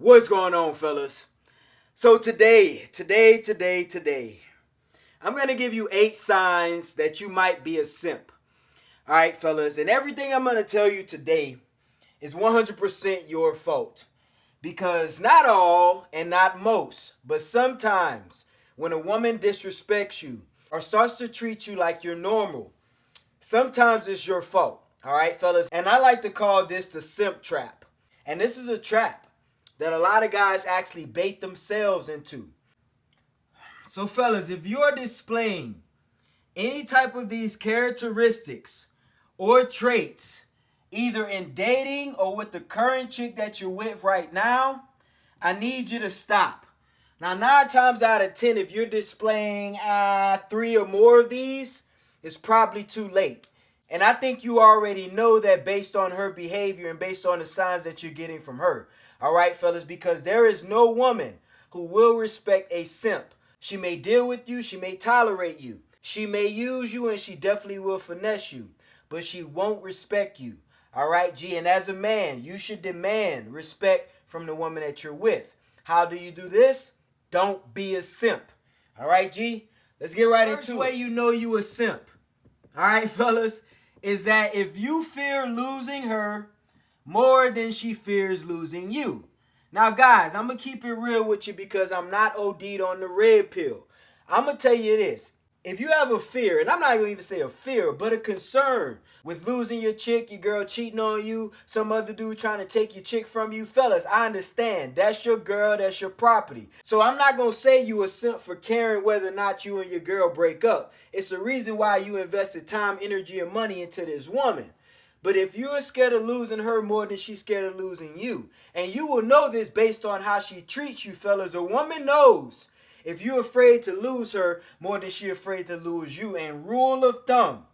What's going on, fellas? So today, I'm going to give you 8 signs that you might be a simp. All right, fellas, and everything I'm going to tell you today is 100% your fault. Because not all and not most, but sometimes when a woman disrespects you or starts to treat you like you're normal, sometimes it's your fault. All right, fellas, and I like to call this the simp trap. And this is a trap that a lot of guys actually bait themselves into. So, fellas, if you're displaying any type of these characteristics or traits, either in dating or with the current chick that you're with right now, I need you to stop. Now, 9 times out of 10, if you're displaying 3 or more of these, it's probably too late. And I think you already know that based on her behavior and based on the signs that you're getting from her. All right, fellas, because there is no woman who will respect a simp. She may deal with you, she may tolerate you, she may use you, and she definitely will finesse you, but she won't respect you. All right, G, and as a man, you should demand respect from the woman that you're with. How do you do this? Don't be a simp. All right, G, let's get right into it. First way you know you a simp, all right, fellas, is that if you fear losing her more than she fears losing you. Now, guys, I'm going to keep it real with you because I'm not OD'd on the red pill. I'm going to tell you this. If you have a fear, and I'm not going to even say a fear, but a concern with losing your chick, your girl cheating on you, some other dude trying to take your chick from you, fellas, I understand. That's your girl, that's your property. So I'm not going to say you a simp for caring whether or not you and your girl break up. It's the reason why you invested time, energy, and money into this woman. But if you're scared of losing her more than she's scared of losing you, and you will know this based on how she treats you, fellas, a woman knows if you're afraid to lose her more than she's afraid to lose you. And rule of thumb,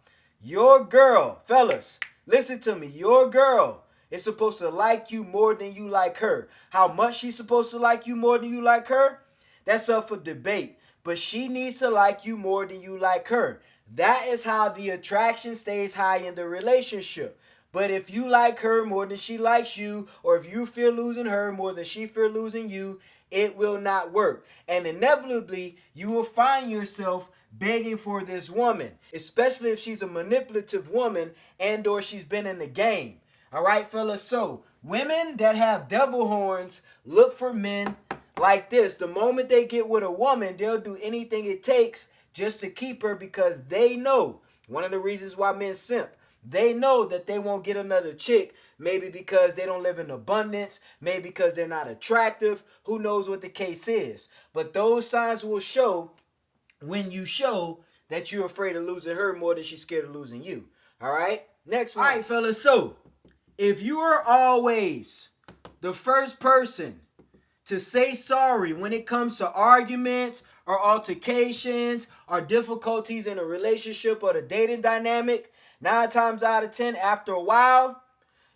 your girl, fellas, listen to me, your girl is supposed to like you more than you like her. How much she's supposed to like you more than you like her? That's up for debate. But she needs to like you more than you like her. That is how the attraction stays high in the relationship. But if you like her more than she likes you, or if you fear losing her more than she fear losing you, it will not work. And inevitably, you will find yourself begging for this woman, especially if she's a manipulative woman and or she's been in the game. All right, fellas? So, women that have devil horns look for men like this. The moment they get with a woman, they'll do anything it takes just to keep her because they know, one of the reasons why men simp, they know that they won't get another chick, maybe because they don't live in abundance, maybe because they're not attractive, who knows what the case is. But those signs will show when you show that you're afraid of losing her more than she's scared of losing you. All right? Next one. All right, fellas, so if you are always the first person to say sorry when it comes to arguments or altercations or difficulties in a relationship or the dating dynamic, 9 times out of 10, after a while,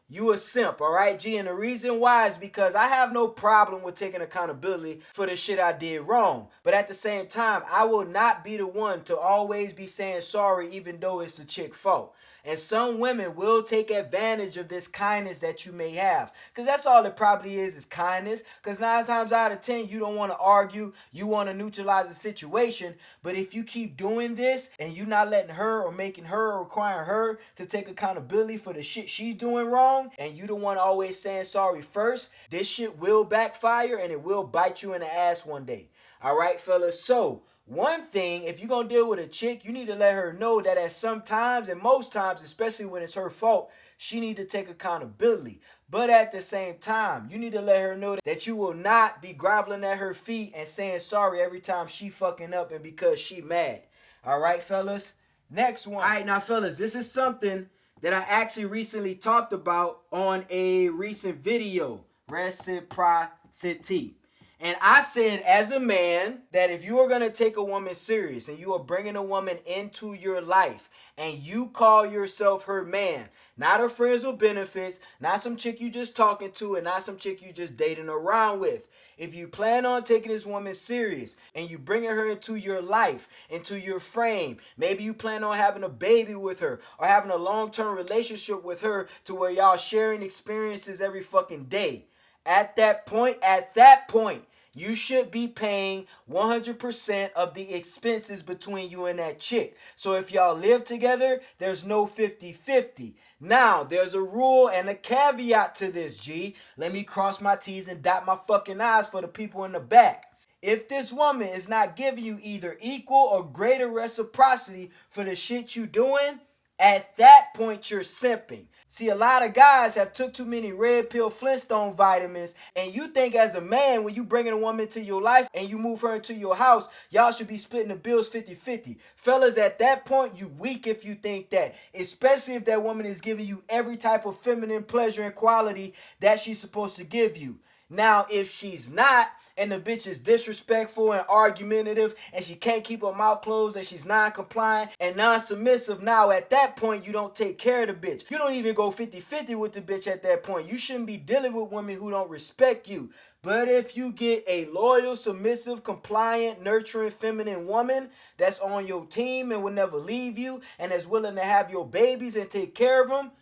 you a simp, all right, G? And the reason why is because I have no problem with taking accountability for the shit I did wrong. But at the same time, I will not be the one to always be saying sorry even though it's the chick's fault. And some women will take advantage of this kindness that you may have. Because that's all it probably is kindness. Because 9 times out of 10, you don't want to argue. You want to neutralize the situation. But if you keep doing this and you're not letting her or making her or requiring her to take accountability for the shit she's doing wrong, and you the one always saying sorry first, this shit will backfire and it will bite you in the ass one day. All right, fellas? So, one thing, if you're going to deal with a chick, you need to let her know that at some times, and most times, especially when it's her fault, she need to take accountability. But at the same time, you need to let her know that you will not be groveling at her feet and saying sorry every time she fucking up and because she mad. All right, fellas? Next one. All right, now, fellas, this is something that I actually recently talked about on a recent video, reciprocity. And I said, as a man, that if you are going to take a woman serious and you are bringing a woman into your life and you call yourself her man, not her friends with benefits, not some chick you just talking to and not some chick you just dating around with. If you plan on taking this woman serious and you bringing her into your life, into your frame, maybe you plan on having a baby with her or having a long-term relationship with her to where y'all sharing experiences every fucking day. At that point, you should be paying 100% of the expenses between you and that chick. So if y'all live together, there's no 50-50. Now, there's a rule and a caveat to this, G. Let me cross my T's and dot my fucking I's for the people in the back. If this woman is not giving you either equal or greater reciprocity for the shit you doing, at that point you're simping. See, a lot of guys have took too many red pill Flintstone vitamins, and you think as a man, when you bringing a woman into your life and you move her into your house, y'all should be splitting the bills 50-50. Fellas, at that point, you weak if you think that, especially if that woman is giving you every type of feminine pleasure and quality that she's supposed to give you. Now, if she's not, and the bitch is disrespectful and argumentative, and she can't keep her mouth closed, and she's non-compliant and non-submissive, now at that point, you don't take care of the bitch. You don't even go 50-50 with the bitch at that point. You shouldn't be dealing with women who don't respect you. But if you get a loyal, submissive, compliant, nurturing, feminine woman that's on your team and will never leave you, and is willing to have your babies and take care of them,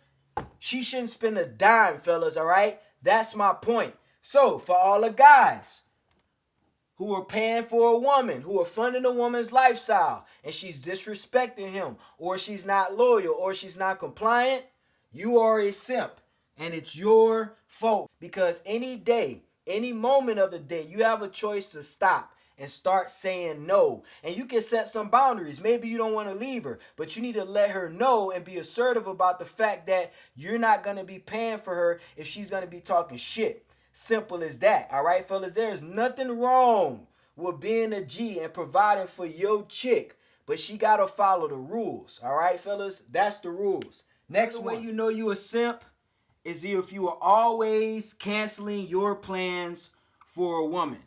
she shouldn't spend a dime, fellas, all right? That's my point. So, for all the guys who are paying for a woman, who are funding a woman's lifestyle, and she's disrespecting him, or she's not loyal, or she's not compliant, you are a simp. And it's your fault. Because any day, any moment of the day, you have a choice to stop and start saying no. And you can set some boundaries. Maybe you don't want to leave her, but you need to let her know and be assertive about the fact that you're not going to be paying for her if she's going to be talking shit. Simple as that. All right, fellas, there's nothing wrong with being a G and providing for your chick, but she got to follow the rules. All right, fellas, that's the rules. Next way you know you a simp is if you are always canceling your plans for a woman.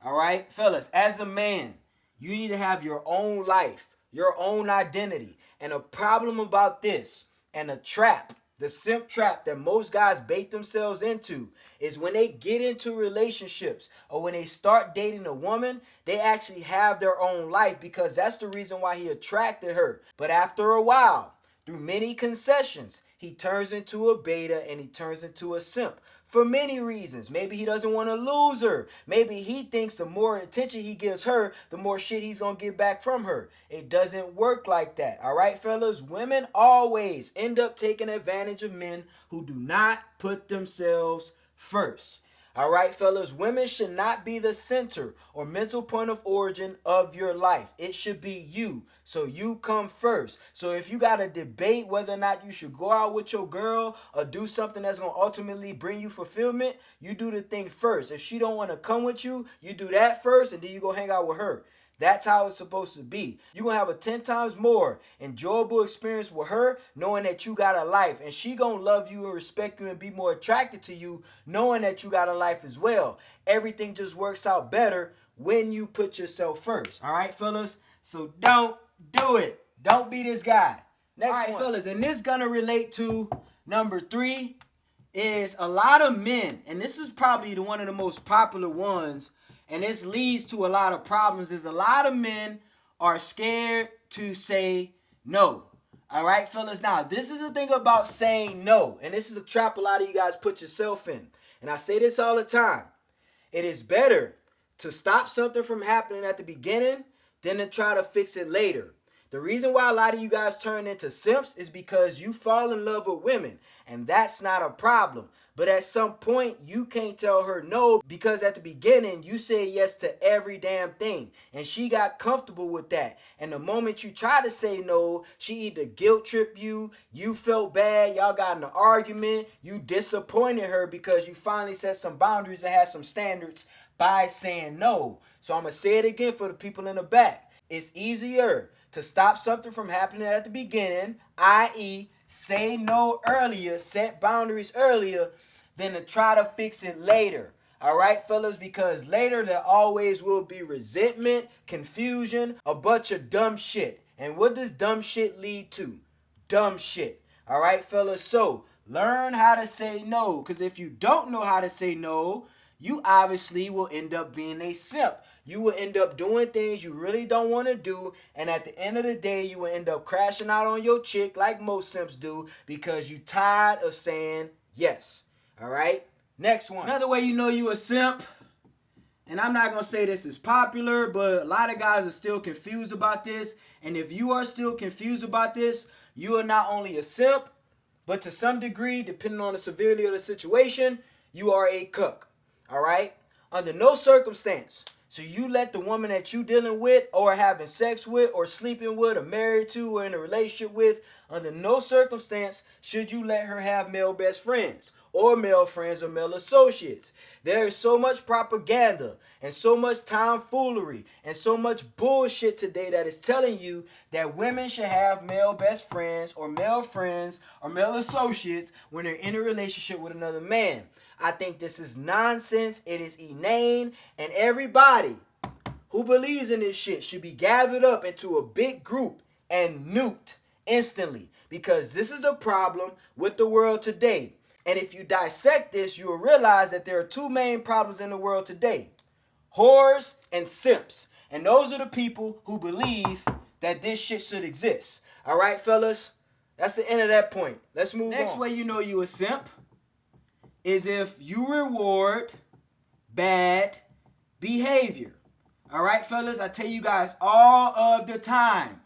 All right, fellas, as a man, you need to have your own life, your own identity. And a problem about this, and a trap, the simp trap that most guys bait themselves into, is when they get into relationships or when they start dating a woman, they actually have their own life, because that's the reason why he attracted her. But after a while, through many concessions, he turns into a beta and he turns into a simp. For many reasons. Maybe he doesn't want to lose her. Maybe he thinks the more attention he gives her, the more shit he's going to get back from her. It doesn't work like that. All right, fellas? Women always end up taking advantage of men who do not put themselves first. All right, fellas, women should not be the center or mental point of origin of your life. It should be you. So you come first. So if you got to debate whether or not you should go out with your girl or do something that's going to ultimately bring you fulfillment, you do the thing first. If she don't want to come with you, you do that first, and then you go hang out with her. That's how it's supposed to be. You're going to have a 10 times more enjoyable experience with her knowing that you got a life. And she going to love you and respect you and be more attracted to you knowing that you got a life as well. Everything just works out better when you put yourself first. All right, fellas? So don't do it. Don't be this guy. Next one. Fellas, and this going to relate to number 3 is a lot of men, and this is probably one of the most popular ones, and this leads to a lot of problems, is a lot of men are scared to say no. All right, fellas? Now, this is the thing about saying no, and this is a trap a lot of you guys put yourself in. And I say this all the time. It is better to stop something from happening at the beginning than to try to fix it later. The reason why a lot of you guys turn into simps is because you fall in love with women, and that's not a problem. But at some point, you can't tell her no, because at the beginning, you said yes to every damn thing, and she got comfortable with that. And the moment you try to say no, she either guilt tripped you, you felt bad, y'all got in an argument, you disappointed her because you finally set some boundaries and had some standards by saying no. So I'm going to say it again for the people in the back. It's easier to stop something from happening at the beginning, i.e., say no earlier, set boundaries earlier, than to try to fix it later. All right, fellas? Because later there always will be resentment, confusion, a bunch of dumb shit. And what does dumb shit lead to? Dumb shit. All right, fellas? So learn how to say no. Because if you don't know how to say no, you obviously will end up being a simp. You will end up doing things you really don't want to do, and at the end of the day, you will end up crashing out on your chick like most simps do because you tired of saying yes. All right? Next one. Another way you know you a simp, and I'm not going to say this is popular, but a lot of guys are still confused about this. And if you are still confused about this, you are not only a simp, but to some degree, depending on the severity of the situation, you are a cuck. All right? Under no circumstance. So you let the woman that you dealing with or having sex with or sleeping with or married to or in a relationship with, under no circumstance should you let her have male best friends or male friends or male associates. There is so much propaganda and so much tomfoolery and so much bullshit today that is telling you that women should have male best friends or male associates when they're in a relationship with another man. I think this is nonsense. It is inane. And everybody who believes in this shit should be gathered up into a big group and nuked instantly. Because this is the problem with the world today. And if you dissect this, you'll realize that there are two main problems in the world today. Whores and simps. And those are the people who believe that this shit should exist. All right, fellas? That's the end of that point. Let's move on. Next way you know you a simp is if you reward bad behavior. All right, fellas, I tell you guys all of the time,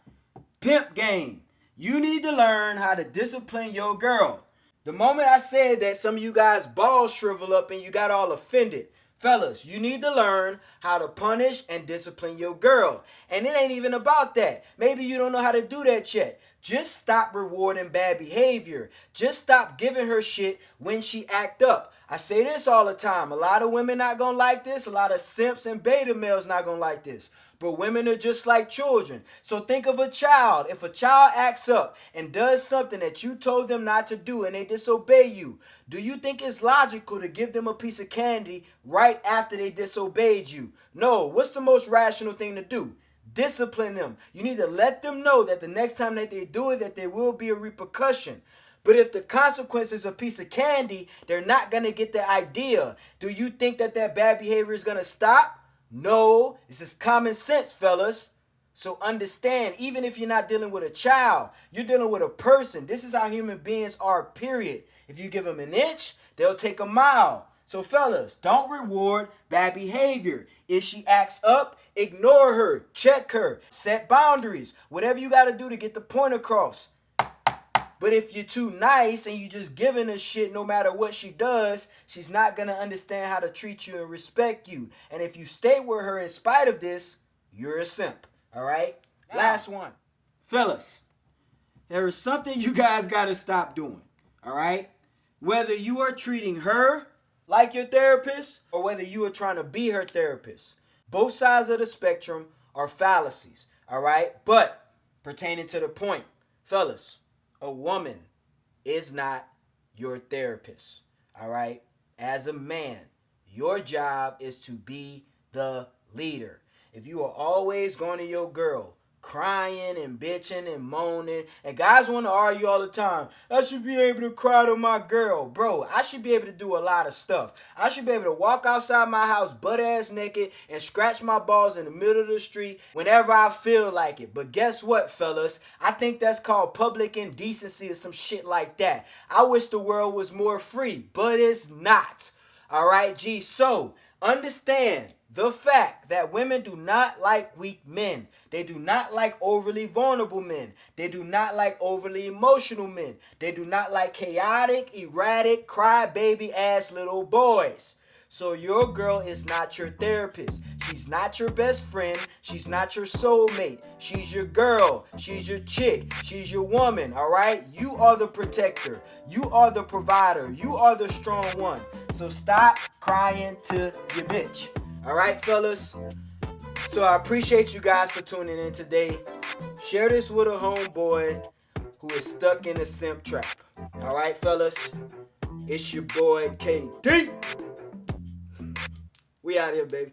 pimp game. You need to learn how to discipline your girl. The moment I said that, some of you guys balls shrivel up and you got all offended. Fellas, you need to learn how to punish and discipline your girl. And it ain't even about that. Maybe you don't know how to do that yet. Just stop rewarding bad behavior. Just stop giving her shit when she act up. I say this all the time. A lot of women not gonna like this. A lot of simps and beta males not gonna like this. But women are just like children. So think of a child. If a child acts up and does something that you told them not to do and they disobey you, do you think it's logical to give them a piece of candy right after they disobeyed you? No. What's the most rational thing to do? Discipline them. You need to let them know that the next time that they do it, that there will be a repercussion. But if the consequence is a piece of candy, they're not going to get the idea. Do you think that that bad behavior is going to stop? No. This is common sense, fellas. So understand, even if you're not dealing with a child, you're dealing with a person. This is how human beings are, period. If you give them an inch, they'll take a mile. So fellas, don't reward bad behavior. If she acts up, ignore her, check her, set boundaries, whatever you got to do to get the point across. But if you're too nice and you just giving her shit no matter what she does, she's not going to understand how to treat you and respect you. And if you stay with her in spite of this, you're a simp. All right? Now, last one. Fellas, there is something you guys got to stop doing. All right? Whether you are treating her like your therapist or whether you are trying to be her therapist, both sides of the spectrum are fallacies. All right? But pertaining to the point, fellas, a woman is not your therapist. All right? As a man, your job is to be the leader. If you are always going to your girl, crying and bitching and moaning, and guys want to argue all the time, I should be able to cry to my girl. Bro, I should be able to do a lot of stuff. I should be able to walk outside my house butt ass naked and scratch my balls in the middle of the street whenever I feel like it. But guess what, fellas? I think that's called public indecency or some shit like that. I wish the world was more free, but it's not. All right, G. So understand the fact that women do not like weak men. They do not like overly vulnerable men. They do not like overly emotional men. They do not like chaotic, erratic, crybaby ass little boys. So your girl is not your therapist. She's not your best friend. She's not your soulmate. She's your girl. She's your chick. She's your woman, all right? You are the protector. You are the provider. You are the strong one. So stop crying to your bitch. All right, fellas? So I appreciate you guys for tuning in today. Share this with a homeboy who is stuck in a simp trap. All right, fellas? It's your boy, KD. We out here, baby.